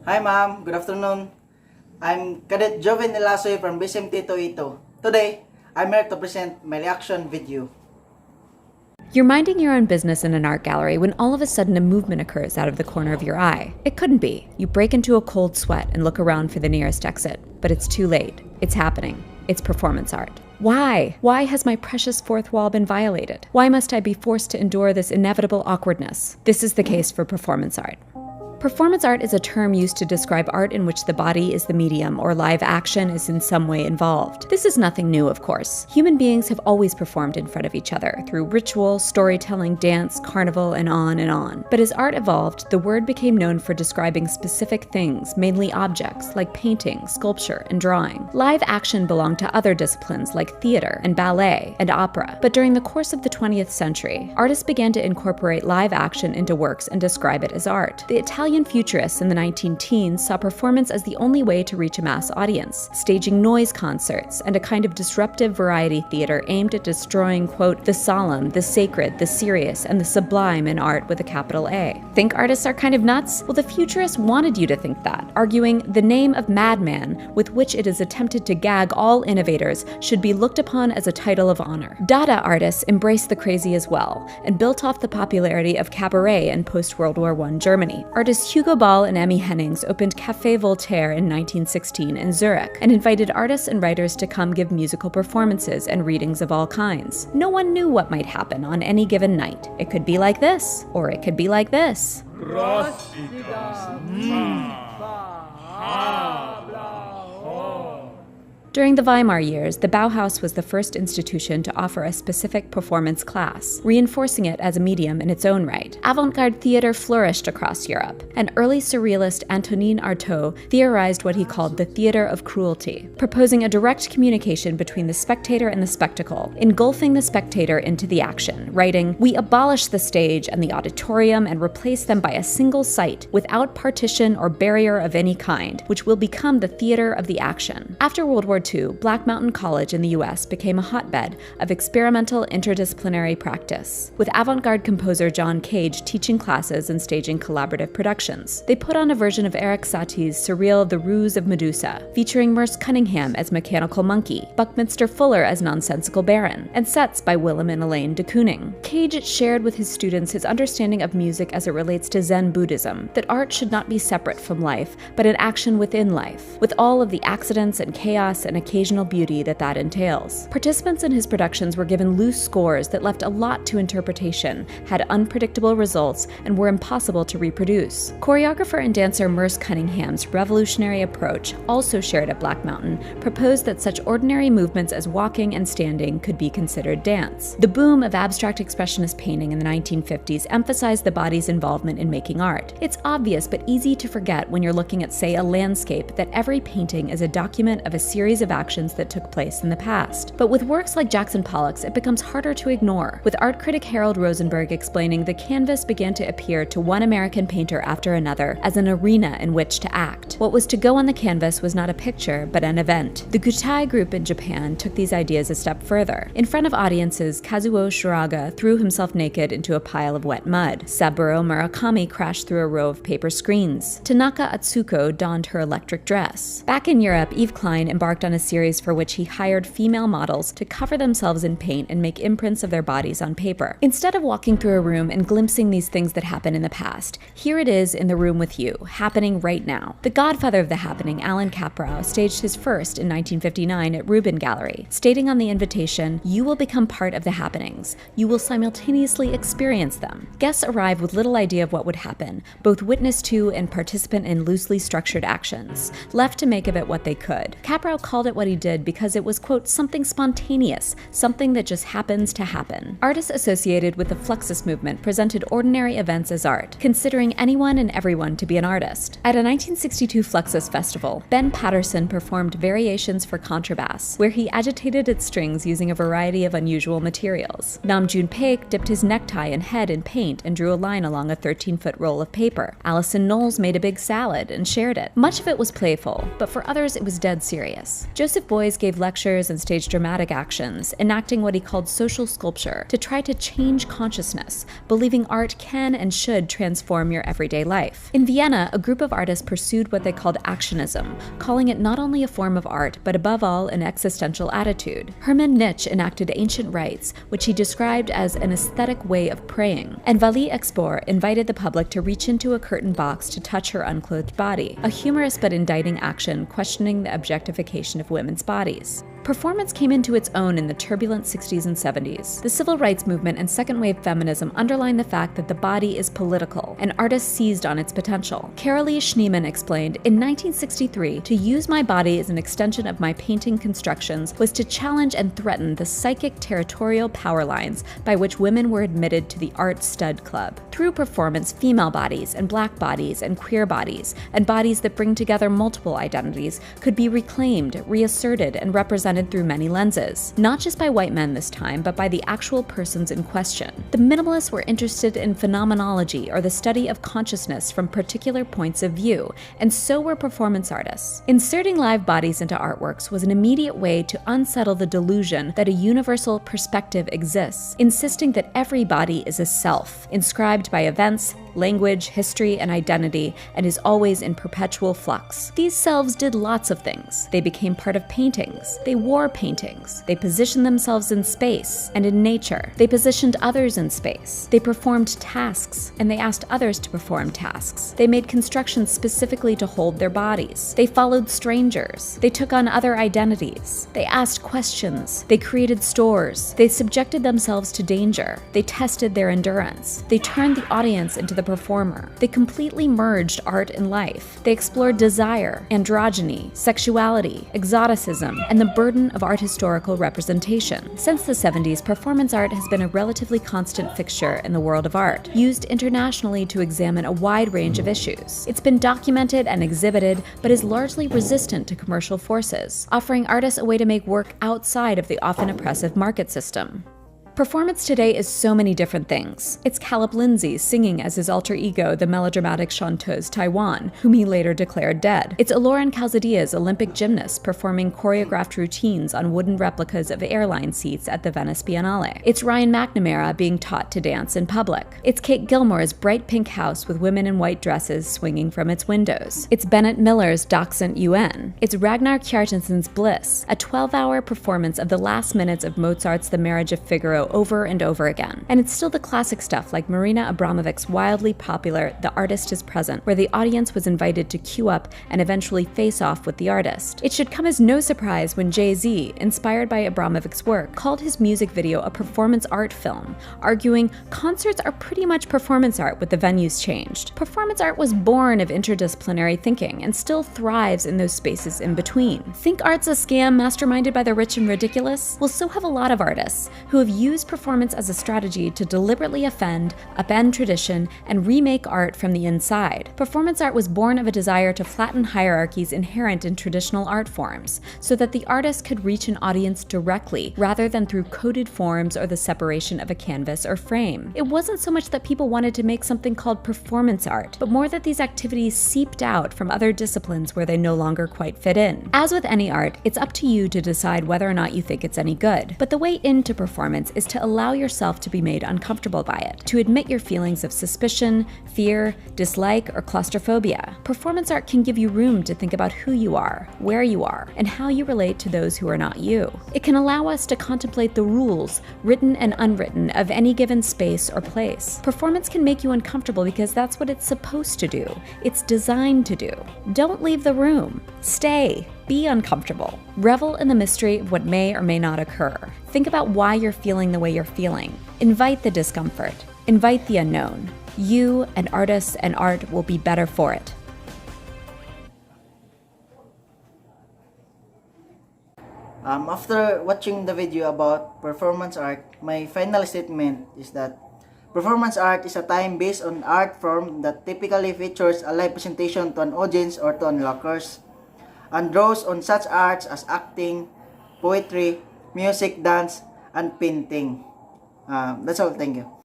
Hi ma'am, good afternoon. I'm Cadet Joven Nilasoy from BSMT Ito. Today, I'm here to present my reaction video. You're minding your own business in an art gallery when all of a sudden a movement occurs out of the corner of your eye. It couldn't be. You break into a cold sweat and look around for the nearest exit. But it's too late. It's happening. It's performance art. Why? Why has my precious fourth wall been violated? Why must I be forced to endure this inevitable awkwardness? This is the case for performance art. Performance art is a term used to describe art in which the body is the medium or live action is in some way involved. This is nothing new, of course. Human beings have always performed in front of each other through ritual, storytelling, dance, carnival, and on and on. But as art evolved, the word became known for describing specific things, mainly objects like painting, sculpture, and drawing. Live action belonged to other disciplines like theater and ballet and opera. But during the course of the 20th century, artists began to incorporate live action into works and describe it as art. The Italian futurists in the 19-teens saw performance as the only way to reach a mass audience, staging noise concerts and a kind of disruptive variety theater aimed at destroying, quote, the solemn, the sacred, the serious, and the sublime in art with a capital A. Think artists are kind of nuts? Well, the futurists wanted you to think that, arguing the name of madman, with which it is attempted to gag all innovators, should be looked upon as a title of honor. Dada artists embraced the crazy as well, and built off the popularity of cabaret in post-World War I Germany. Artists Hugo Ball and Emmy Hennings opened Café Voltaire in 1916 in Zurich and invited artists and writers to come give musical performances and readings of all kinds. No one knew what might happen on any given night. It could be like this, or it could be like this. During the Weimar years, the Bauhaus was the first institution to offer a specific performance class, reinforcing it as a medium in its own right. Avant-garde theater flourished across Europe, and early surrealist Antonin Artaud theorized what he called the theater of cruelty, proposing a direct communication between the spectator and the spectacle, engulfing the spectator into the action, writing, "We abolish the stage and the auditorium and replace them by a single site, without partition or barrier of any kind, which will become the theater of the action." After World War II, Black Mountain College in the US became a hotbed of experimental interdisciplinary practice, with avant-garde composer John Cage teaching classes and staging collaborative productions. They put on a version of Eric Satie's surreal The Ruse of Medusa, featuring Merce Cunningham as Mechanical Monkey, Buckminster Fuller as Nonsensical Baron, and sets by Willem and Elaine de Kooning. Cage shared with his students his understanding of music as it relates to Zen Buddhism, that art should not be separate from life, but an action within life, with all of the accidents and chaos and occasional beauty that entails. Participants in his productions were given loose scores that left a lot to interpretation, had unpredictable results, and were impossible to reproduce. Choreographer and dancer Merce Cunningham's revolutionary approach, also shared at Black Mountain, proposed that such ordinary movements as walking and standing could be considered dance. The boom of abstract expressionist painting in the 1950s emphasized the body's involvement in making art. It's obvious but easy to forget when you're looking at, say, a landscape, that every painting is a document of a series of actions that took place in the past. But with works like Jackson Pollock's, it becomes harder to ignore, with art critic Harold Rosenberg explaining the canvas began to appear to one American painter after another as an arena in which to act. What was to go on the canvas was not a picture, but an event. The Gutai group in Japan took these ideas a step further. In front of audiences, Kazuo Shiraga threw himself naked into a pile of wet mud. Saburo Murakami crashed through a row of paper screens. Tanaka Atsuko donned her electric dress. Back in Europe, Yves Klein embarked on a series for which he hired female models to cover themselves in paint and make imprints of their bodies on paper. Instead of walking through a room and glimpsing these things that happened in the past, here it is in the room with you, happening right now. The godfather of the happening, Alan Caprow, staged his first in 1959 at Rubin Gallery, stating on the invitation, "You will become part of the happenings. You will simultaneously experience them." Guests arrive with little idea of what would happen, both witness to and participant in loosely structured actions, left to make of it what they could. Caprow called it what he did because it was, quote, something spontaneous, something that just happens to happen. Artists associated with the Fluxus movement presented ordinary events as art, considering anyone and everyone to be an artist. At a 1962 Fluxus festival, Ben Patterson performed Variations for Contrabass, where he agitated its strings using a variety of unusual materials. Namjoon Paik dipped his necktie and head in paint and drew a line along a 13-foot roll of paper. Alison Knowles made a big salad and shared it. Much of it was playful, but for others it was dead serious. Joseph Beuys gave lectures and staged dramatic actions, enacting what he called social sculpture to try to change consciousness, believing art can and should transform your everyday life. In Vienna, a group of artists pursued what they called actionism, calling it not only a form of art, but above all, an existential attitude. Hermann Nietzsche enacted ancient rites, which he described as an aesthetic way of praying, and Valie Expor invited the public to reach into a curtain box to touch her unclothed body, a humorous but indicting action questioning the objectification of women's bodies. Performance came into its own in the turbulent 60s and 70s. The civil rights movement and second-wave feminism underlined the fact that the body is political, and artists seized on its potential. Carolee Schneemann explained, in 1963, to use my body as an extension of my painting constructions was to challenge and threaten the psychic territorial power lines by which women were admitted to the art stud club. Through performance, female bodies and black bodies and queer bodies, and bodies that bring together multiple identities, could be reclaimed, reasserted, and represented through many lenses, not just by white men this time, but by the actual persons in question. The minimalists were interested in phenomenology, or the study of consciousness from particular points of view, and so were performance artists. Inserting live bodies into artworks was an immediate way to unsettle the delusion that a universal perspective exists, insisting that every body is a self, inscribed by events, language, history, and identity, and is always in perpetual flux. These selves did lots of things. They became part of paintings. They wore paintings. They positioned themselves in space and in nature. They positioned others in space. They performed tasks, and they asked others to perform tasks. They made constructions specifically to hold their bodies. They followed strangers. They took on other identities. They asked questions. They created stores. They subjected themselves to danger. They tested their endurance. They turned the audience into the performer. They completely merged art and life. They explored desire, androgyny, sexuality, exoticism, and the burden of art historical representation. Since the 70s, performance art has been a relatively constant fixture in the world of art, used internationally to examine a wide range of issues. It's been documented and exhibited, but is largely resistant to commercial forces, offering artists a way to make work outside of the often oppressive market system. Performance today is so many different things. It's Caleb Lindsay singing as his alter ego, the melodramatic chanteuse Taiwan, whom he later declared dead. It's Aloran Calzadias, Olympic gymnast, performing choreographed routines on wooden replicas of airline seats at the Venice Biennale. It's Ryan McNamara being taught to dance in public. It's Kate Gilmore's bright pink house with women in white dresses swinging from its windows. It's Bennett Miller's Dachshund UN. It's Ragnar Kjartansson's Bliss, a 12-hour performance of the last minutes of Mozart's The Marriage of Figaro over and over again. And it's still the classic stuff like Marina Abramovic's wildly popular The Artist is Present, where the audience was invited to queue up and eventually face off with the artist. It should come as no surprise when Jay-Z, inspired by Abramovic's work, called his music video a performance art film, arguing concerts are pretty much performance art with the venues changed. Performance art was born of interdisciplinary thinking and still thrives in those spaces in between. Think art's a scam masterminded by the rich and ridiculous? Well, so have a lot of artists who have used performance as a strategy to deliberately offend, upend tradition, and remake art from the inside. Performance art was born of a desire to flatten hierarchies inherent in traditional art forms, so that the artist could reach an audience directly, rather than through coded forms or the separation of a canvas or frame. It wasn't so much that people wanted to make something called performance art, but more that these activities seeped out from other disciplines where they no longer quite fit in. As with any art, it's up to you to decide whether or not you think it's any good. But the way into performance is to allow yourself to be made uncomfortable by it, to admit your feelings of suspicion, fear, dislike, or claustrophobia. Performance art can give you room to think about who you are, where you are, and how you relate to those who are not you. It can allow us to contemplate the rules, written and unwritten, of any given space or place. Performance can make you uncomfortable because that's what it's supposed to do. It's designed to do. Don't leave the room. Stay. Be uncomfortable. Revel in the mystery of what may or may not occur. Think about why you're feeling the way you're feeling. Invite the discomfort. Invite the unknown. You and artists and art will be better for it. After watching the video about performance art, my final statement is that performance art is a time-based on art form that typically features a live presentation to an audience or to onlookers, and draws on such arts as acting, poetry, music, dance, and painting. That's all. Thank you.